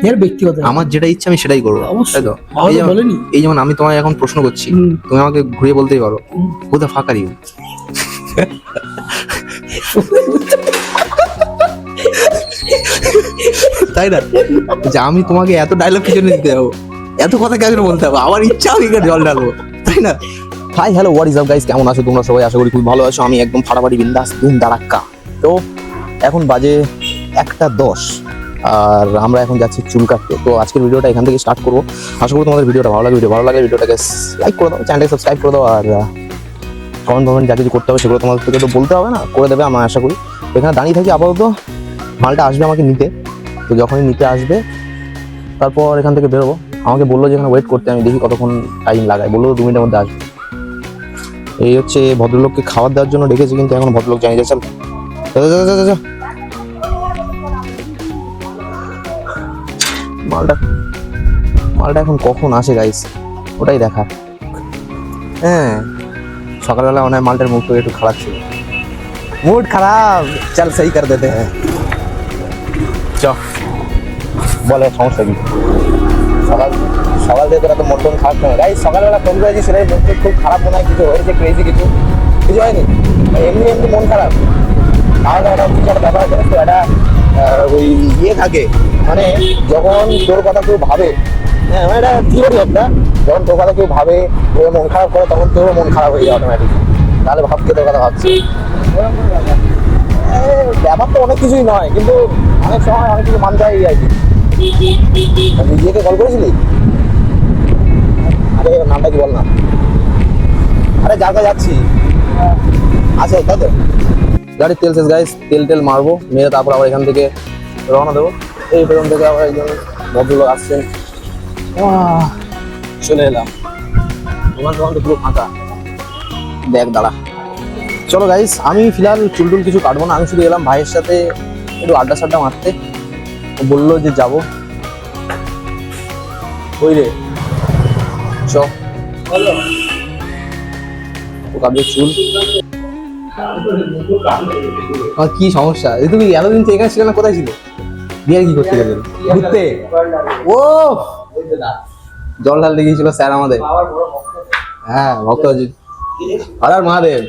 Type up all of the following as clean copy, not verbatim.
এর ব্যক্তিগত আমার যেটা ইচ্ছা আমি সেটাই করবো, তাই তো? এই যেমন আমি তোমায় এখন প্রশ্ন করছি, তুমি আমাকে ঘুরিয়ে বলতেই পারো কোথা ফাঁকা ইউ, তাই না? যে আমি তোমাকে এত ডায়লগ কিছু দিতে যাবো, এত কথা কেন বলতে হবে, আমার ইচ্ছা আমি জল ঢালবো, তাই না? Hi hello what is up guys, কেমন আছো তোমরা সবাই? আশা করি খুব ভালো আছো। আমি একদম ফাটাফাটি বিন্দাস ধুম দাঁড়াক্কা। তো এখন বাজে 1:10 আর আমরা এখন যাচ্ছি চুল কাটতে। তো আজকের ভিডিওটা এখান থেকে স্টার্ট করবো। আশা করি তোমাদের ভিডিওটা ভালো লাগে। ভালো লাগলে ভিডিওটাকে লাইক করে দাও, চ্যানেলটাকে সাবস্ক্রাইব করে দাও, আর কমেন্ট যা কিছু করতে হবে সেগুলো তোমাদের থেকে তো বলতে হবে না, করে দেবে আমি আশা করি। এখানে দাঁড়িয়ে থাকি, আপাতত মালটা আসবে আমাকে নিতে। তো যখনই নিতে আসবে তারপর এখান থেকে বেরোবো। আমাকে বললো যে এখানে ওয়েট করতে, আমি দেখি কতক্ষণ টাইম লাগায়। বললো 2 মিনিটের মধ্যে আসবে। এই হচ্ছে ভদ্রলোককে খাবার দেওয়ার জন্য ডেকেছি, কিন্তু এখন ভদ্রলোক জানিয়ে যাচ্ছে মালটা এখন কখন আসে গাইস, ওটাই দেখা। হ্যাঁ, সকালবেলা মনে হয় মালটার মুড একটু খারাপ ছিল, মুড খারাপ, চল সেই করে দিতে হ্যাঁ। চ বলে সমস্যা কি? সকাল থেকে তোরা তো মন টন খারাপ নয় গাইস। সকালবেলা ফোন করেছি, সেটাই মন খুব খারাপ মনে হয়, কিছু হয়েছে ক্রেজি, কিছু হয়নি, এমনি মন খারাপ। খাওয়া দাওয়াটা কিছু একটা ব্যাপার আছে, তো একটা ওই ইয়ে থাকে, মানে যখন তোর কথা কেউ ভাবে, হ্যাঁ মানে এটা থিওরি একটা, যখন তোর কথা কেউ ভাবে, ওই মন খারাপ করে, তখন তোরও মন খারাপ হয়ে যায় অটোমেটিক। তাহলে ভাবকে তোর কথা ভাবছি, ব্যাপার তো অনেক কিছুই নয়, কিন্তু অনেক সময় অনেক কিছু মানতে হয় আর কি। নিজেকে কল করেছিলি? আরে নামটা কি বল না। আরে যার কাছে যাচ্ছি আছে, তাই তো? গাড়ির তেল শেষ গাইস, তেল মারবো, মেরে তারপর আবার এখান থেকে রওনা দেবো। এই পেছন থেকে আবার একজন ভদ্রলোক আসছেন, চলে এলাম। তোমার তো পুরো ফাঁকা, দেখ দাঁড়া। চলো গাইস, আমি ফিলহাল চুলটুল কিছু কাটবো না, আমি শুধু এলাম ভাইয়ের সাথে একটু আড্ডা সাড্ডা মারতে। বললো যে যাবো, ওই রে চ কাটবে চুল। কি সমস্যা? তুমি এতদিন এখানে ছিল না, কোথায় ছিল? বিয়ার কি করতে গেলেন? ঘুরতে? ও জল ঢালতে গিয়েছিল স্যার আমাদের। হ্যাঁ ভক্ত আর মহাদেব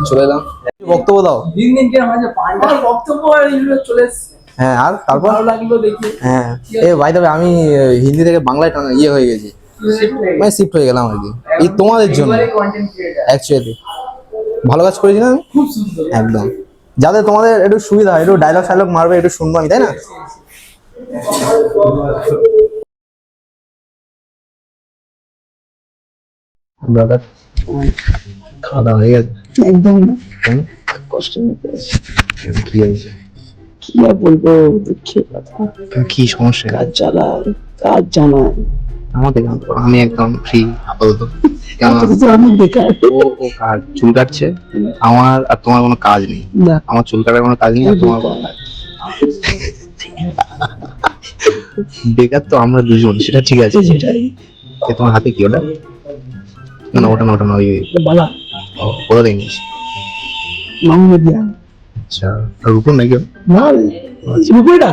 চলে এলাম। বক্তব্য দাও। হ্যাঁ, আর তারপর হ্যাঁ ভাই তবে আমি হিন্দি থেকে বাংলায় ইয়ে হয়ে গেছি, মানে শিফট হয়ে গেলাম আর কি, এই তোমাদের জন্য। অ্যাকচুয়ালি ভালো কাজ করেছি না আমি, একদম। যাতে তোমাদের একটু সুবিধা হয়, একটু ডায়লগ ফাইলগ মারবে, একটু শুনবো আমি, তাই না? ব্রাদার খাওয়া দাওয়া হয়ে গেছে? একদম কষ্ট কি হয়েছে? কি আর বলবো, দুঃখের কথা। কি সমস্যা? কাজ জানায় আমাদের আমি একদম ফ্রি আপাতত। আমি বেকার। ও কাজ চুল কাটছে, আমার আর তোমার কোনো কাজ নেই। আমার চুল কাটার কোনো কাজ নেই, আর তোমার কোনো কাজ। বেকার তো আমরা দুজন, সেটা ঠিক আছে। তোমার হাতে কি ওটা? না ওটা না, ওই বালা ওটা দেখিস। আচ্ছা, রূপো নাকি? না রূপোটা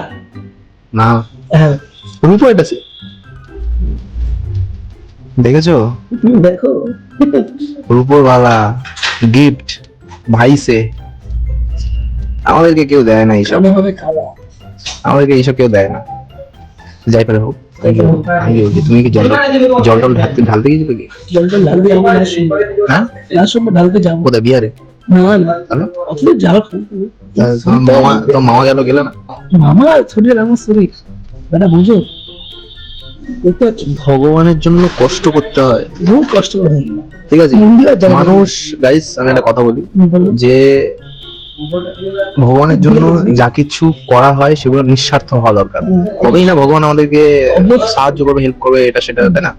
না, হ্যাঁ রূপো এটা দেখেছো? দেখো রূপোর বালা গিফট ভাই সে। আমাদেরকে কেউ দেয় না এইসব, আমাদেরকে এইসব কেউ দেয় না। যাই পারে হোক, তুমি কি জল টল ঢালতে গিয়েছিল কি? জল টল ঢালতে যাবো, হ্যাঁ ঢালতে যাবো। কোথায়? বিহারে? মামা গেল না? মামা শরীর আমার শরীর বেটা বুঝো, ভগবানের জন্য কষ্ট করতে হয়, বহু কষ্ট করে, ঠিক আছে? মানুষ গাইস, আমি একটা কথা বলি, যে ভগবানের জন্য যা কিছু করা হয় সেগুলো নিঃস্বার্থ হওয়া দরকার, তবেই না ভগবান আমাদেরকে সাহায্য করবে, হেল্প করবে, এটা সেটা, তাই না?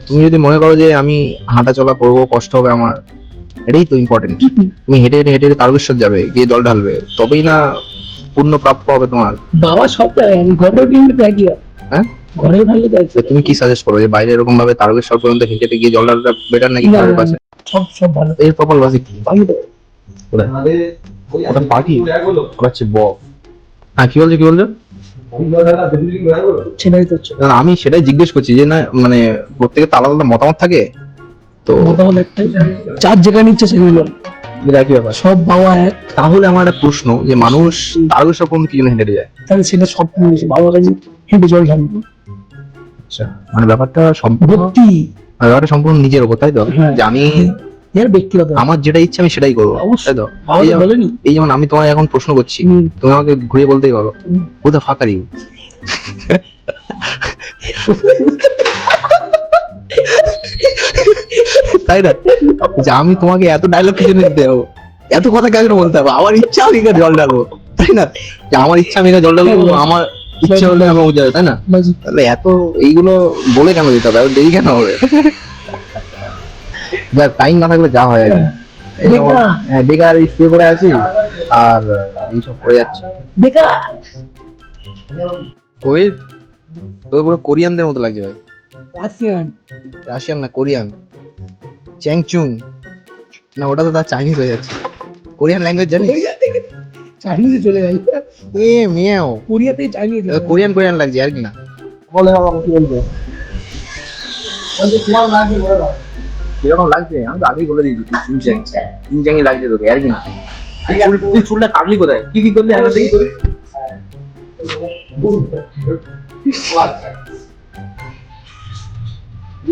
তুমি যদি মনে করো যে আমি হাঁটা চলা করবো, কষ্ট হবে আমার, এটাই তো ইম্পর্টেন্ট। তুমি হেঁটে তারকেশ্বর যাবে, গিয়ে জল ঢালবে, তবেই না পূর্ণ প্রাপ্য হবে তোমার। বাবা সব ঘরে কিন্তু দেখি, হ্যাঁ ঘরে ভালো দেখছে। তুমি কি সাজেস্ট করো, যে বাইরে এরকম ভাবে তারকেশ্বর পর্যন্ত হেঁটে গিয়ে জল ঢালটা বেটার নাকি ঘরের পাশে? সব ভালো। এর প্রপার লজিক কি? ভালো কোথায়? ওটা পাখি হচ্ছে বক। হ্যাঁ, কি বলছো? সেটাই তো হচ্ছে। না, আমি সেটাই জিজ্ঞেস করছি যে না মানে প্রত্যেকের তো আলাদা আলাদা মতামত থাকে তো মতামত একটাই, চার যেখানে নিচ্ছে সেগুলো একই ব্যাপার। সব বাবা এক। তাহলে আমার একটা প্রশ্ন যে মানুষ তারকেশ্বর পর্যন্ত কি জন্য হেঁটে যায়? তাহলে সেটা সব বাবার কাছে হেঁটে জল ঢালবো। আচ্ছা, মানে ব্যাপারটা সম্পূর্ণ ভক্তি। নিজের উপর, তাই তো? হ্যাঁ। যে আমি এর ব্যক্তিগত আমার যেটা ইচ্ছে আমি সেটাই করবো, তাই তো? বাবা তো বলেনি। এই যেমন আমি তোমায় এখন প্রশ্ন করছি, তুমি আমাকে ঘুরে বলতেই পারো কোথায় ফাঁকারি। তাই না? যে আমি তোমাকে এত ডায়লগ কিছু দিতে যাবো, এত কথা কেন বলতে হবে? আমার ইচ্ছা আমি এখানে জল ঢালবো, তাই না? যে আমার ইচ্ছা আমি এখানে জল ঢালবো, আমার ইচ্ছা হলে আমি বুঝাবো, তাই না? তাহলে এত এইগুলো বলে কেন দিতে হবে? দেরি কেন হবে? টাইম না থাকলে যা হয় আর কি। এই যেমন, হ্যাঁ, বেকার স্প্রে করে আছি আর এইসব করে যাচ্ছে। বেকার। ওই তোর পুরো কোরিয়ানদের মতো লাগছে ভাই। রাশিয়ান। রাশিয়ান না, কোরিয়ান। চ্যাংচুং না, ওটা তো তার চাইনিজ হয়ে যাচ্ছে। কোরিয়ান ল্যাঙ্গুয়েজ জানিস? চাইনিজে চলে যাই। এ মিয়াও, কোরিয়াতে চাইনিজ। কোরিয়ান লাগছে আর কি না। বলে বাবা কি বলবে? কিরকম লাগছে আমি তো আগেই বলে দিয়েছি, চিংচ্যাংই লাগছে তোকে আর কি না। তুই চুলটা কাটলি কোথায়? কি করলি আগে থেকে?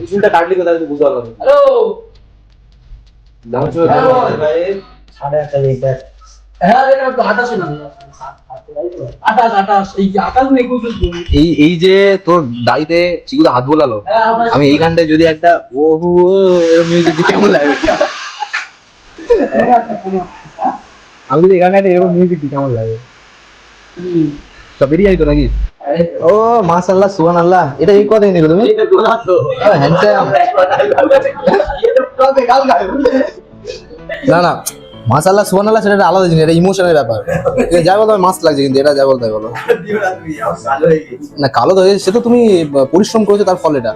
চুলটা কাটলি কোথায় তুই বুঝতে পারলাম না। এই যে তোর দাড়িতে চিকুতে হাত বোলালো, আমি এইখানটায় যদি একটা মিউজিক কেমন লাগে? আমি যদি এখানটায় এরকম মিউজিক দিই কেমন লাগে? সব বেরিয়ে যাই তো নাকি? ও মাশাআল্লাহ সুবহানাল্লাহ, এটা এই কথাই নিল তুমি? না না, মাশাআল্লাহ সুবহানাল্লাহ সেটা একটা আলাদা জিনিস, এটা ইমোশনের ব্যাপার। যাই বলো মাস্ট লাগছে, কিন্তু এটা যাই বলতে বলো না, কালো তো সে তো তুমি পরিশ্রম করেছো তার ফল এটা,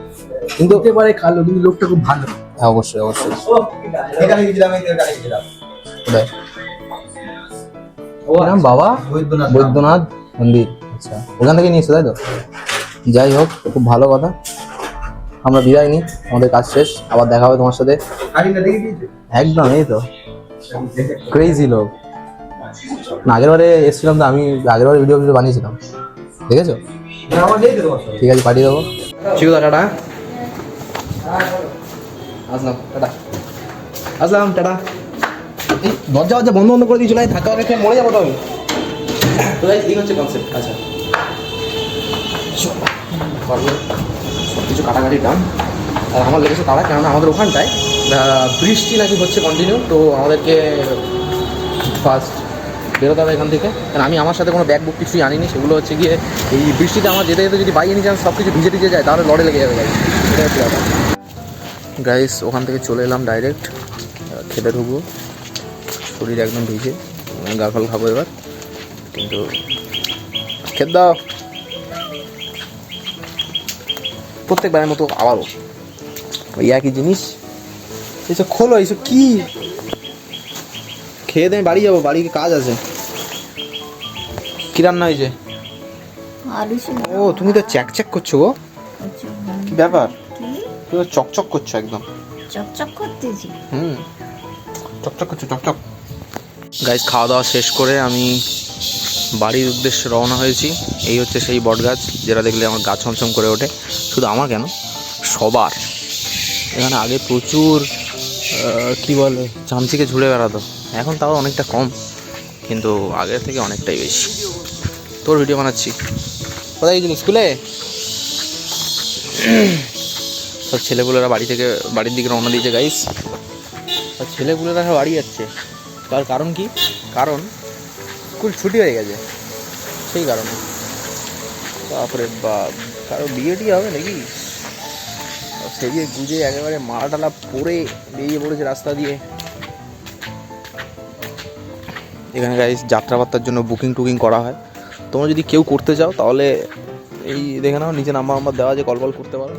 কিন্তু একেবারে কালো, কিন্তু লোকটা খুব ভালো। হ্যাঁ অবশ্যই অবশ্যই। নাম বাবা বৈদ্যনাথ মন্দির। আচ্ছা, ওখান থেকে নিয়েছো তাই তো? যাই হোক, খুব ভালো কথা। আমরা বিদায় নিই, আমাদের কাজ শেষ, আবার দেখা হবে তোমার সাথে। একদম, এই তো ক্রেজি লোক। না, আগের বারে এসেছিলাম তো আমি, আগের বারে ভিডিও বানিয়েছিলাম, দেখেছো? ঠিক আছে, পাঠিয়ে দেবো। চিকুদা টাটা। আসলাম, টাটা। আসলাম, টাটা। এই দরজা বন্ধ করে দিয়েছিল, ধাক্কা রেখে মরে যাবো তো আমি। তো এই হচ্ছে কনসেপ্ট। আচ্ছা, সব কিছু কাটাকাটি ডান। আর আমার লেগেছে তারা, কেননা আমাদের ওখানটায় বৃষ্টি নাকি হচ্ছে কন্টিনিউ, তো আমাদেরকে ফার্স্ট বেরোতে হবে এখান থেকে। কারণ আমি আমার সাথে কোনো ব্যাগ বুক কিছুই আনিনি, সেগুলো হচ্ছে গিয়ে এই বৃষ্টিতে আমার যেতে যেতে যদি বাই এনি চান্স সব কিছু ভিজে যায় তাহলে লড়ে লেগে যাবে গাইস, এটা হচ্ছে ব্যাপার। গাইস, ওখান থেকে চলে এলাম ডাইরেক্ট, খেতে ঢুকবো। শরীর একদম ভিজে, গালফাল খাবো এবার, কিন্তু খেতে দাও। প্রত্যেকবারের মতো আবারও ওই একই জিনিস। এইসব খোলো, এইসব কি? খেয়ে দিয়ে বাড়ি যাবো, বাড়ি কাজ আছে। কি রান্না হয়েছে? ও, তুমি তো চ্যাক করছো গো, কি ব্যাপার? তুমি তো চকচক করছো একদম। চকচক করতেছি। চকচক করছো, চকচক। গাইস, খাওয়া দাওয়া শেষ করে আমি বাড়ির উদ্দেশ্যে রওনা হয়েছি। এই হচ্ছে সেই বট গাছ, যেটা দেখলে আমার গা ছমছম করে ওঠে। শুধু আমার কেন, সবার। এখানে আগে প্রচুর কি বলে চামচিকে ঝুড়ে বেড়াতো, এখন তাও অনেকটা কম, কিন্তু আগের থেকে অনেকটাই বেশি। তোর ভিডিও বানাচ্ছি, কোথায় গেছিলি? স্কুলে? সব ছেলেপুলেরা বাড়ির দিকে রওনা দিয়েছে গাইস। সব ছেলেপুলেরা বাড়ি যাচ্ছে, তার কারণ কি? কারণ স্কুল ছুটি হয়ে গেছে, সেই কারণে। তারপরে বা কারো বিয়ে টিয়ে হবে নাকি? সেজে গুজে একেবারে মালাটালা পরে বেরিয়ে পড়েছে রাস্তা দিয়ে। এখানে গাইস যাত্রাবার্তার জন্য বুকিং করা হয়। তোমরা যদি কেউ করতে চাও তাহলে এই দেখে নাও, নিচে নাম্বার দেওয়া আছে, কল করতে পারো।